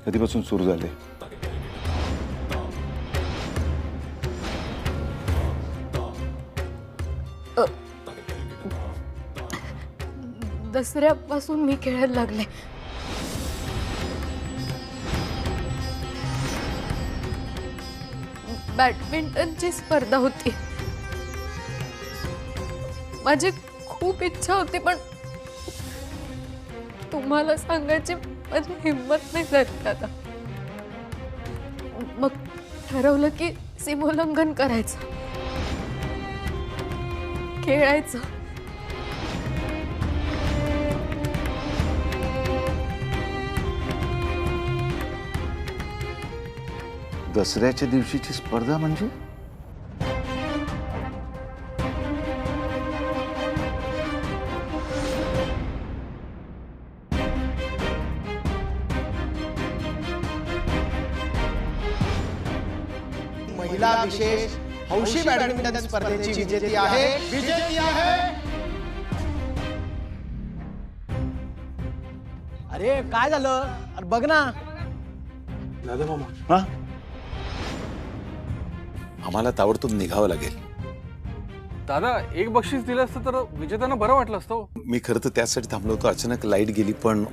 कधीपासून सुरू झाले? दसऱ्यापासून मी खेळायला लागले. बॅडमिंटनची स्पर्धा होती. माझी खूप इच्छा होती, पण तुम्हाला सांगायची माझी हिंमत नाही झाली आता. मग ठरवलं की सीमोल्लंघन करायचं, खेळायचं. दसऱ्याच्या दिवशीची स्पर्धा म्हणजे? महिला विशेष हौशी बॅडमिंटन स्पर्धेची विजेती आहे. अरे काय झालं? अरे बघ ना. दादा मामा, हा, आम्हाला ताबडतोब निघावं लागेल. दादा, एक बक्षीस दिलं असतं तर विजेत्यांना बरं वाटलं असतं. मी खरं तर त्यासाठी थांबलो होतो. अचानक लाईट गेली, पण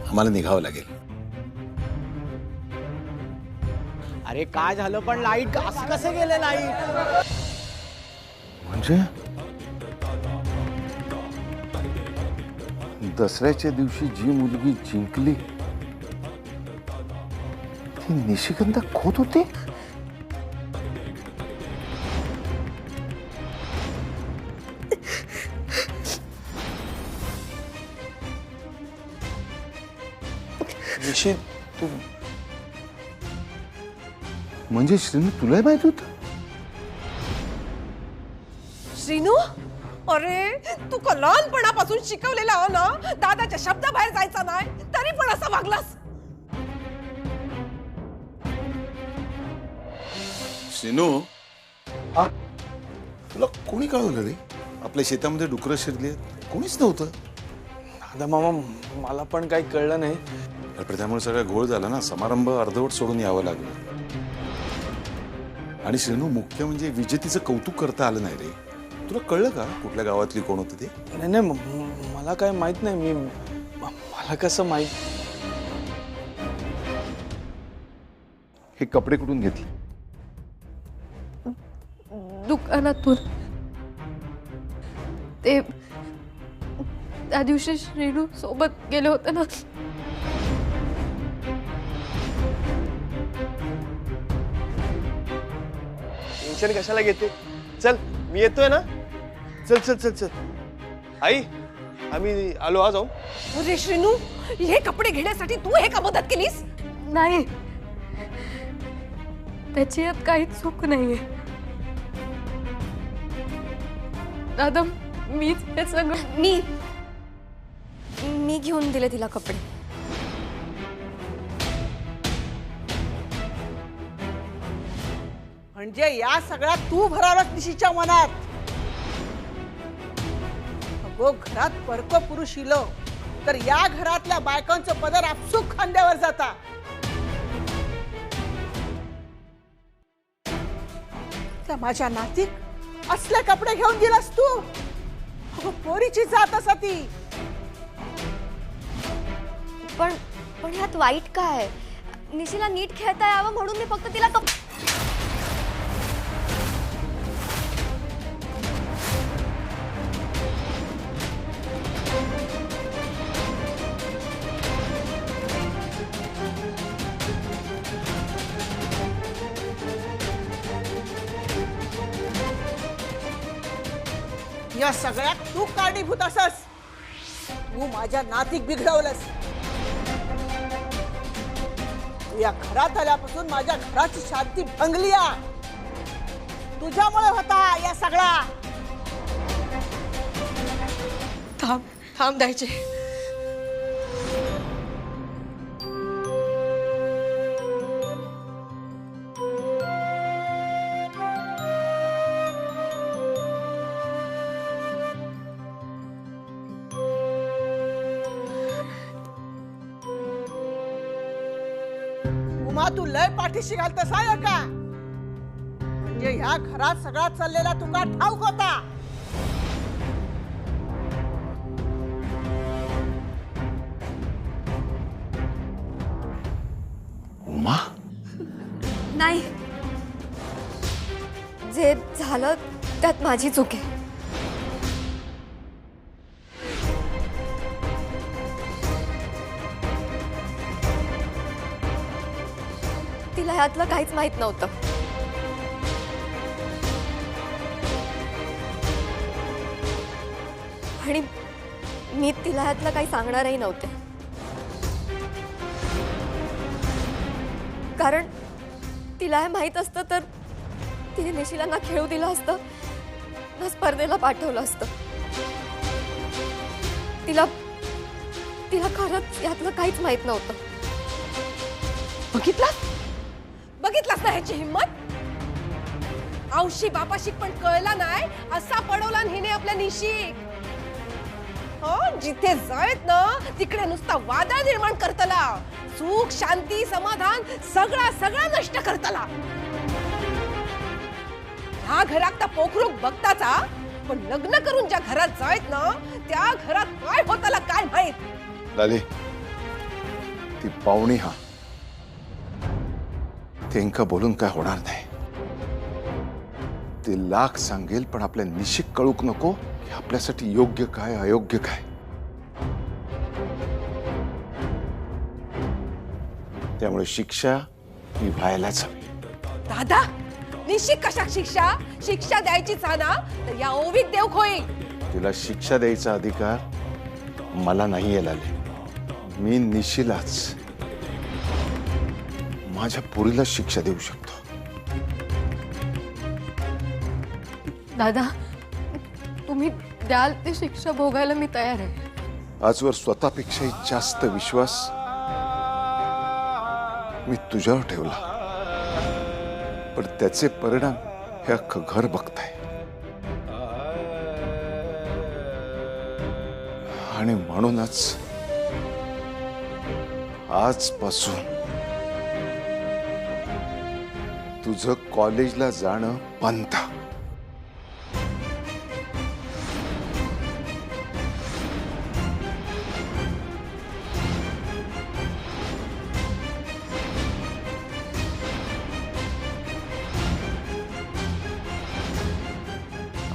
आम्हाला निघावं लागेल. अरे काय झालं पण लाईट असं कसं गेलं लाईट? म्हणजे दसऱ्याच्या दिवशी जी मुलगी जिंकली ती निशिगंधा खोत होती. निशी, तू म्हणजे श्रीनू तुलाही माहित होत? श्रीनू, अरे तू का लहानपणापासून शिकवलेला हो ना, दादाच्या शब्दाबाहेर जायचा नाही, तरी पण असं वागलास. श्रीनू, तुला कोणी कळवलं रे? आपल्या शेतामध्ये डुकरं शिरली आहेत? कोणीच नव्हतं. दादा मामा, मला पण काही कळलं नाही. पण त्यामुळे सगळा घोळ झाला ना. समारंभ अर्धवट सोडून यावं लागलं. आणि श्रीनू, मुख्य म्हणजे विजेतीचं कौतुक करता आलं नाही रे. तुला कळलं का कुठल्या गावातली कोण होती ते? नाही नाही, मला काय माहित नाही. मला कसं माहित? हे कपडे कुठून घेतले? दुकानातून. ते त्या दिवशी श्रीनू सोबत गेले होते ना. टेन्शन कशाला घेते? चल, मी येतोय ना. चल चल चल चल. आई, आम्ही आलो. आज जाऊ. अरे श्रीनू, हे कपडे घेण्यासाठी तू हे का मदत केलीस? नाही, त्याची यात काहीच चूक नाहीये. दादा, मीच हे सगळं. मी घेऊन दिले तिला कपडे. म्हणजे या सगळ्यात तू भरावलास निशीच्या मनात. अगो, घरात परक पुरुष इलो तर या घरातल्या बायकांचं पदर आपसूक खांद्यावर जाता. त्या माझ्या नातीक असले कपडे घेऊन दिलास तू. अगो, पोरीची जात असा ती. पण ह्यात वाईट काय? निशीला नीट खेळता यावं म्हणून मी फक्त तिला या सगळ्यात तू कारणीभूत असस. तू माझ्या नातीक बिघडवलंस. तू या घरात आल्यापासून माझ्या घराची शांती भंगली. तुझ्यामुळे होता या सगळा. थांब थांब द्यायचे. उमा तू लय पाठीशी घालतस आहे का? म्हणजे ह्या घरात सगळा चाललेला तुका ठाऊक होता? उमा, नाही, जे झालं त्यात माझी चूक आहे. तिला ह्यातलं काहीच माहित नव्हतं. आणि मी तिला ह्यातलं काही सांगणारही नव्हते, कारण तिला हे माहित असतं तर तिने निशिला ना खेळू दिलं असतं ना स्पर्धेला पाठवलं असतं. तिला तिला खरंच यातलं काहीच माहित नव्हतं. बघितलास ना ह्याची हिम्मत? औशी बापाशी पण कळला नाही असा पडवला हिने आपल्या निशिक. हो, जिथे जायत ना तिकडे नुसता वादळ निर्माण करतला. सुख शांती समाधान सगळा सगळा नष्ट करतला. ह्या घरात तर पोखरूक बघताचा, पण लग्न करून ज्या घरात जायत ना त्या घरात काय होताला काय माहित. लाले, ती पाहुणी हा तेंका बोलून काय होणार नाही. ते लाख सांगेल पण आपल्या निशिक कळूक नको की आपल्यासाठी योग्य काय अयोग्य काय. त्यामुळे शिक्षा ही व्हायलाच हवी. दादा, निशिक कशा शिक्षा? शिक्षा द्यायची ना तर या ओवीत देव खोई. तिला शिक्षा द्यायचा अधिकार मला नाही आहे लाले. मी निशिलाच, माझ्या पोरीला शिक्षा देऊ शकतो. दादा, तुम्ही द्याल ती शिक्षा भोगायला मी तयार आहे. आजवर स्वतःपेक्षाही जास्त विश्वास मी तुझ्यावर ठेवला, पण त्याचे परिणाम हे अख्खं घर बघताय. आणि म्हणूनच आजपासून तुझं कॉलेजला जाणं बंद.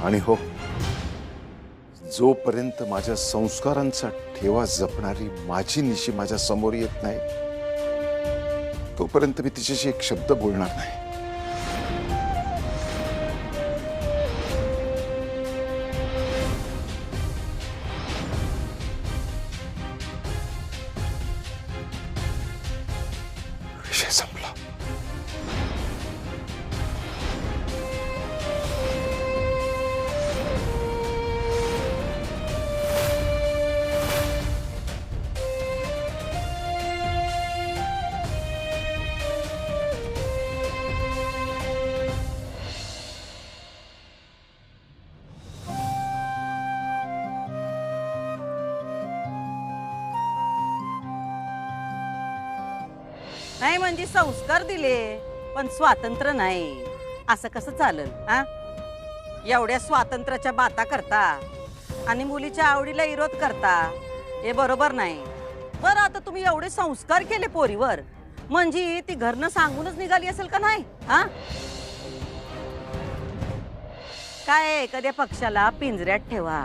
आणि हो, जोपर्यंत माझ्या संस्कारांचा ठेवा जपणारी माझी निशी माझ्या समोर येत नाही तोपर्यंत मी तिच्याशी एक शब्द बोलणार नाही. विषय संपला. नाही म्हणजे संस्कार दिले पण स्वातंत्र्य नाही, असं कसं चालेल? हा, एवढ्या स्वातंत्र्याच्या बाता करता आणि मुलीच्या आवडीला विरोध करता, हे बरोबर नाही. बरं, आता तुम्ही एवढे संस्कार केले पोरीवर, म्हणजे ती घरनं सांगूनच निघाली असेल का नाही? हा, काय एखाद्या पक्षाला पिंजऱ्यात ठेवा,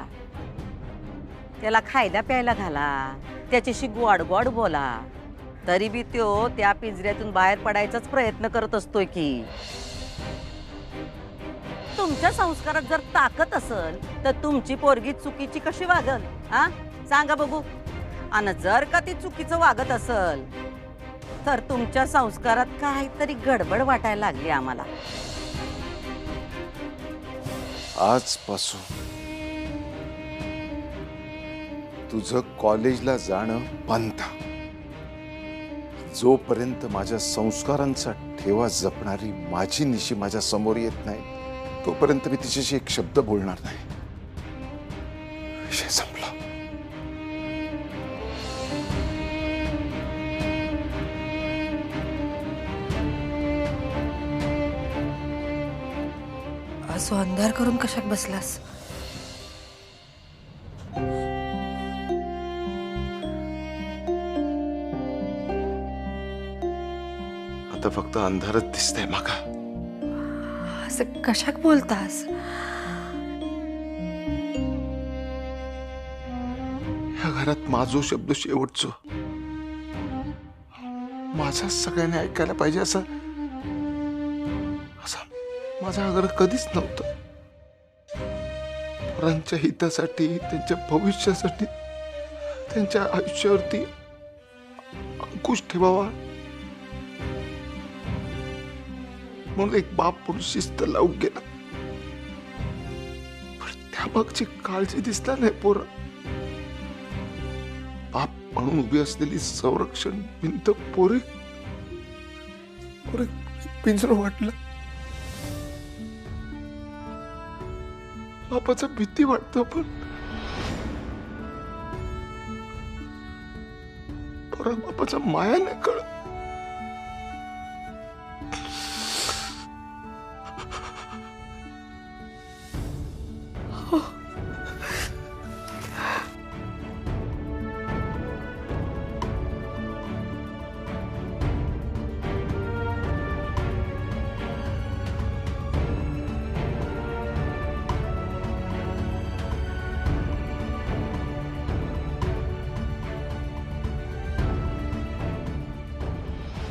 त्याला खायला प्यायला घाला, त्याच्याशी गोड गोड बोला, तरी बी तो त्या पिंजऱ्यातून बाहेर पडायचाच प्रयत्न करत असतोय की. तुमच्या संस्कारात जर ताकद असेल तर तुमची पोरगी चुकीची कशी वागल? हा, सांगा बघू. आणि जर का ती चुकीचं वागत असेल तर तुमच्या संस्कारात काहीतरी गडबड वाटायला लागली आम्हाला. आजपासून तुझं कॉलेजला जाणं बंद. जोपर्यंत माझ्या संस्कारांचा ठेवा जपणारी माझी निशी माझ्या समोर येत नाही तोपर्यंत मी तिच्याशी एक शब्द बोलणार नाही. विषय संपला. असं अंधार करून कशात बसलास? आता फक्त अंधारच दिसतंय माका. असं कशाक बोलतास? ह्या घरात माझो शब्द शेवटचो, माझा सगळ्यांनी ऐकायला पाहिजे असा माझा आग्रह कधीच नव्हता. पोरांच्या हितासाठी, त्यांच्या भविष्यासाठी, त्यांच्या आयुष्यावरती अंकुश ठेवावा म्हणून एक बाप म्हणून शिस्त लावून गेला. पण त्यामागची काळजी दिसला नाही पोरा. बाप म्हणून उभी असलेली संरक्षण भिंत पोरे पिंजरं वाटलं. बापाचा भीती वाटतं, पण पोरा बापाचा माया नाही कळत.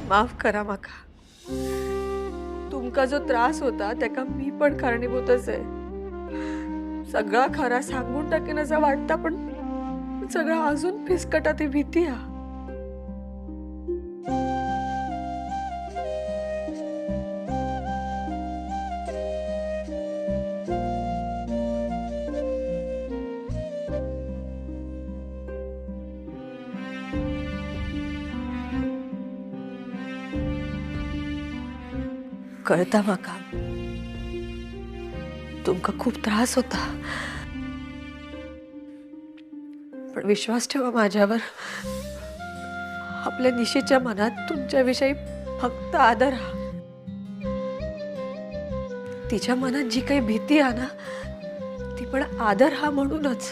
माफ करा माका. तुमका जो त्रास होता त्याका मी पण कारणीभूतच आहे. सगळा खरा सांगून टाकेन असं वाटतं, पण सगळं अजून फिसकटा ती भीती हा. कळता माका, तुमका खूप त्रास होता, पण विश्वास ठेवा माझ्यावर. आपल्या निशीच्या मनात तुमच्याविषयी फक्त आदर हा. तिच्या मनात जी काही भीती आहे ना, ती पण आदर हा म्हणूनच.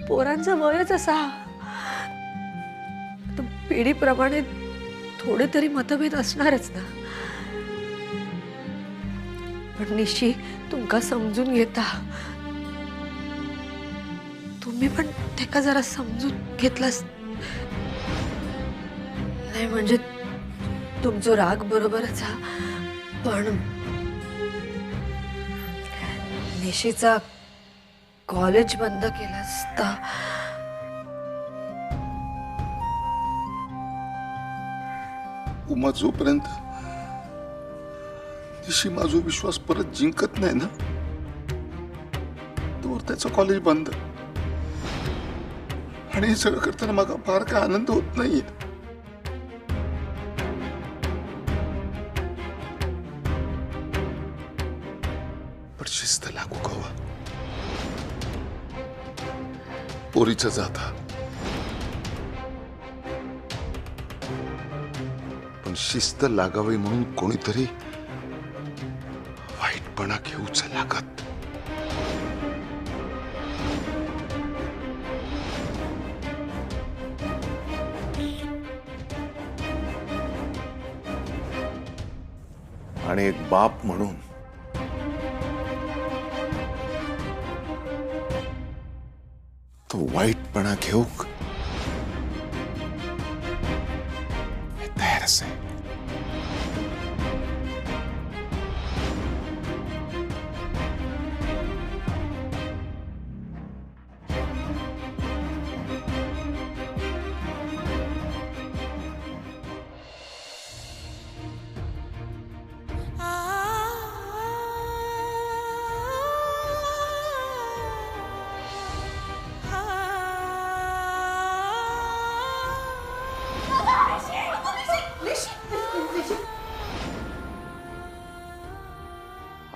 पोरांचा वयच असा, पिढीप्रमाणे थोडे तरी मतभेद असणारच ना. पण निशी तुमका समजून घेता. तुम्ही पण त्याका जरा समजून घेतलास नाही म्हणजे तुमचा राग बरोबरच हा, पण निशीचा कॉलेज बंद केला असता. उमा जोपर्यंत निशी माझा विश्वास परत जिंकत नाही ना, तोवर त्याचं कॉलेज बंद. आणि हे सगळं करताना मला फार काय आनंद होत नाहीये. पण शिस्त लागू कवा. पोरीचं जाता, पण शिस्त लागावी म्हणून कोणीतरी वाईटपणा घेऊच लागत. आणि एक बाप म्हणून तो वाईटपणा घेऊ तयारच आहे.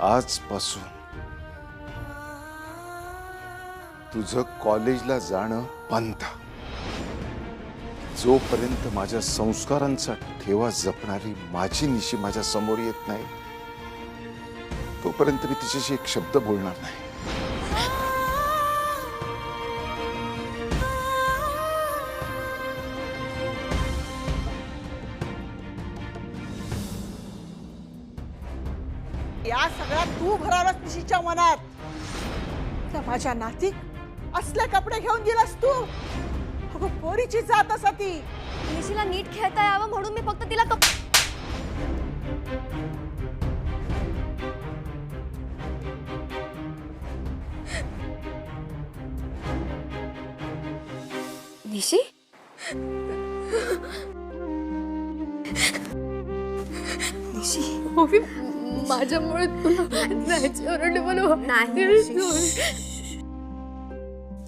आजपासून तुझं कॉलेजला जाणं बंद. जोपर्यंत माझ्या संस्कारांचा ठेवा जपणारी माझी निशी माझ्या समोर येत नाही, तोपर्यंत मी तिच्याशी एक शब्द बोलणार नाही. या सगळ्यात तू भरावस निशीच्या मनात. त्या माझ्या नातीक असले कपडे घेऊन दिलास तू. अगं पोरीची जात असा ती. निशीला नीट खेळता यावं म्हणून मी फक्त तिला तो निशी निशी ओवी, माझ्यामुळे तुला जायचे ओरडले मला नाही.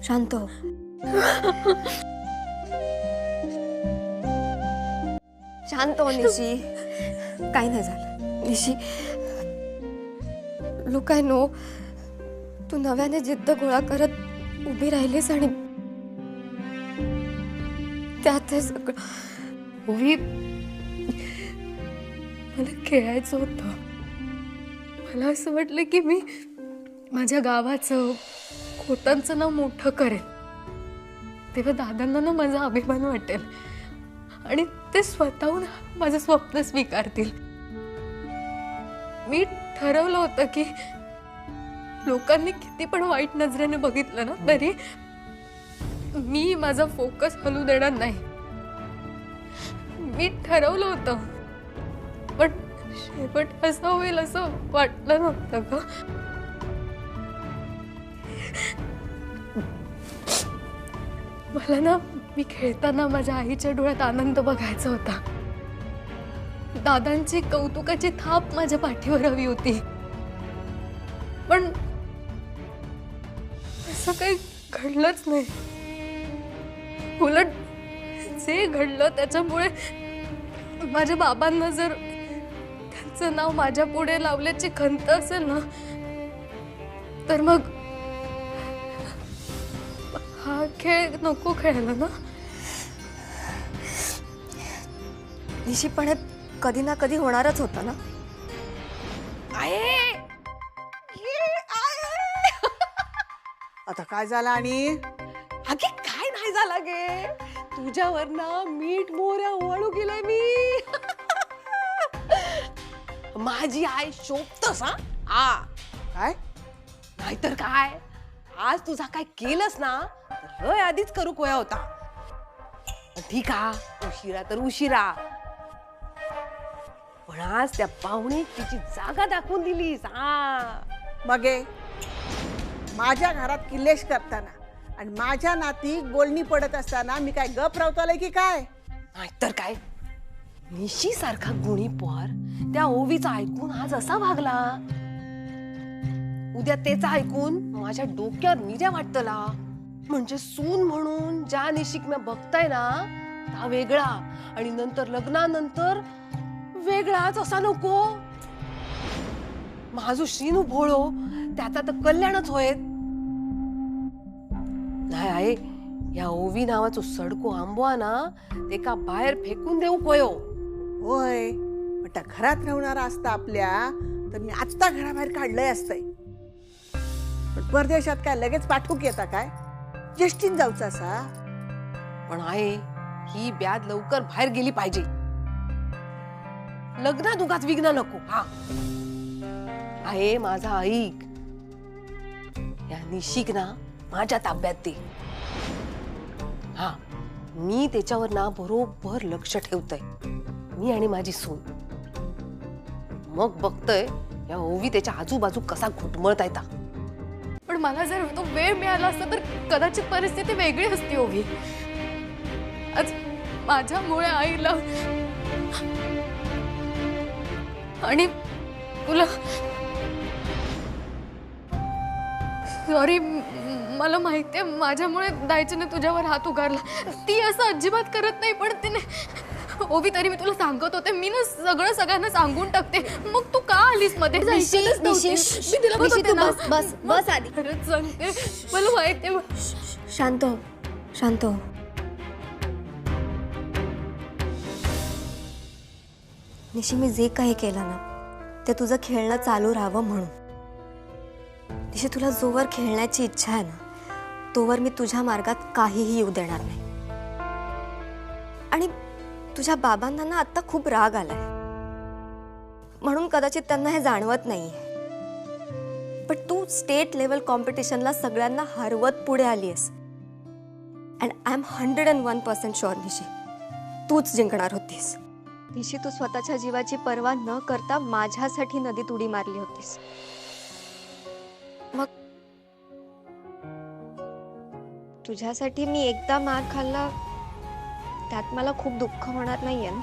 शांत हो. शांत हो निशी. काही नाही झालं निशी. लुक आय नो तू नव्याने जिद्द गोळा करत उभी राहिलीस आणि त्यात हे सगळं. ओवी, मला खेळायचं होतं. मला असं वाटलं की मी माझ्या गावाचं खोतांचं नाव मोठं करेन, तेव्हा दादांना ना माझा अभिमान वाटेल आणि ते स्वतःहून माझं स्वप्न स्वीकारतील. मी ठरवलं होतं की लोकांनी किती पण वाईट नजरेने बघितलं ना तरी मी माझा फोकस हलू देणार नाही. मी ठरवलं होतं, पण शेवट असं होईल असं वाटलं नव्हतं का. मला ना मी खेळताना माझ्या आईच्या डोळ्यात आनंद बघायचा होता. दादांची कौतुकाची थाप माझ्या पाठीवर हवी होती. पण असं काही घडलंच नाही. उलट जे घडलं त्याच्यामुळे माझ्या बाबांना जर त्यांचं नाव माझ्या पुढे लावल्याची खंत असेल ना तर मग हा खेळ नको खेळायला ना. निशीपणे कधी ना कधी होणारच होतं ना. आता काय झालं आणि अगे काय नाही झालं गे. तुझ्यावर ना मीठ मोहऱ्या वळू गेलाय मी. माझी आई शोभतस हा. काय नाहीतर काय. आज तुझा काय केलंस ना तर लय आधीच करू कोया होता. ठीक आ, उशिरा तर उशिरा, पण आज त्या पाहुणे तिची जागा दाखवून दिलीस. हा मगे माझ्या घरात किल्लेश करताना आणि माझ्या नाती बोलणी पडत असताना मी काय गप रावतालय की काय. नाहीतर काय. निशी सारखा गुणी पोर त्या ओवीचा ऐकून आज असा वागला. उद्या तेच ऐकून माझ्या डोक्यावर मिऱ्या वाटतला. म्हणजे सून म्हणून ज्या निशिक मी बघताय ना त्या वेगळा आणि नंतर लग्नानंतर वेगळाच असा नको. माझू श्रीनू भोळो त्याचा तर कल्याणच होयत. नाही आहे या ओवी नावाचो सडको आंबवा ना ते का बाहेर फेकून देऊ पयो. होय, पण त्या घरात राहणारा असता आपल्या तर मी आत्ता घराबाहेर काढलंय असतंय. पण परदेशात काय लगेच पाठवूक येता काय. जेष्टीन जाऊचा असा. पण आहे ही ब्याद लवकर बाहेर गेली पाहिजे. लग्नात उगाच विघ्न नको. हा आहे माझा ऐक. या निशिक ना माझ्या ताब्यात दे. हा मी त्याच्यावर ना बरोबर लक्ष ठेवतोय. मी आणि माझी सून. मग बघतोय या ओवी त्याच्या आजूबाजू कसा घुटमळता येता. पण मला जर तो वेळ मिळाला असता तर कदाचित परिस्थिती वेगळी असती ओवी. आज माझ्यामुळे आईला आणि तुला सॉरी. मला माहितीये माझ्यामुळे दायचीने तुझ्यावर हात उगारला. ती असं अजिबात करत नाही. पण तिने ओवी तरी मी तुला सांगत होते मी ना सगळं सगळ्यांना सांगून टाकते. मग तू का आलीस मध्ये. मी तिला म्हणत होते ना. बस बस आधी. खरंच सांगते मला माहितीये. शांत हो. शांत हो. निशी मी जे काही केलं ना ते तुझं खेळणं चालू राहावं म्हणून. निशी, तुला जोवर खेळण्याची इच्छा आहे ना तोवर मी तुझ्या मार्गात काहीही येऊ देणार नाही. आणि तुझ्या बाबांना ना आता खूप राग आलाय, म्हणून कदाचित त्यांना हे जाणवत नाहीये. पण तू स्टेट लेवल कॉम्पिटिशनला सगळ्यांना हरवत पुढे आलीयस. अँड आय एम 101% शुअर निशी, तूच जिंकणार होतीस. निशी, तू स्वतःच्या जीवाची पर्वा न करता माझ्यासाठी नदीत उडी मारली होतीस. मग तुझ्यासाठी मी एकदा मार खाल्ला त्यात मला खूप दुःख होणार नाहीये ना.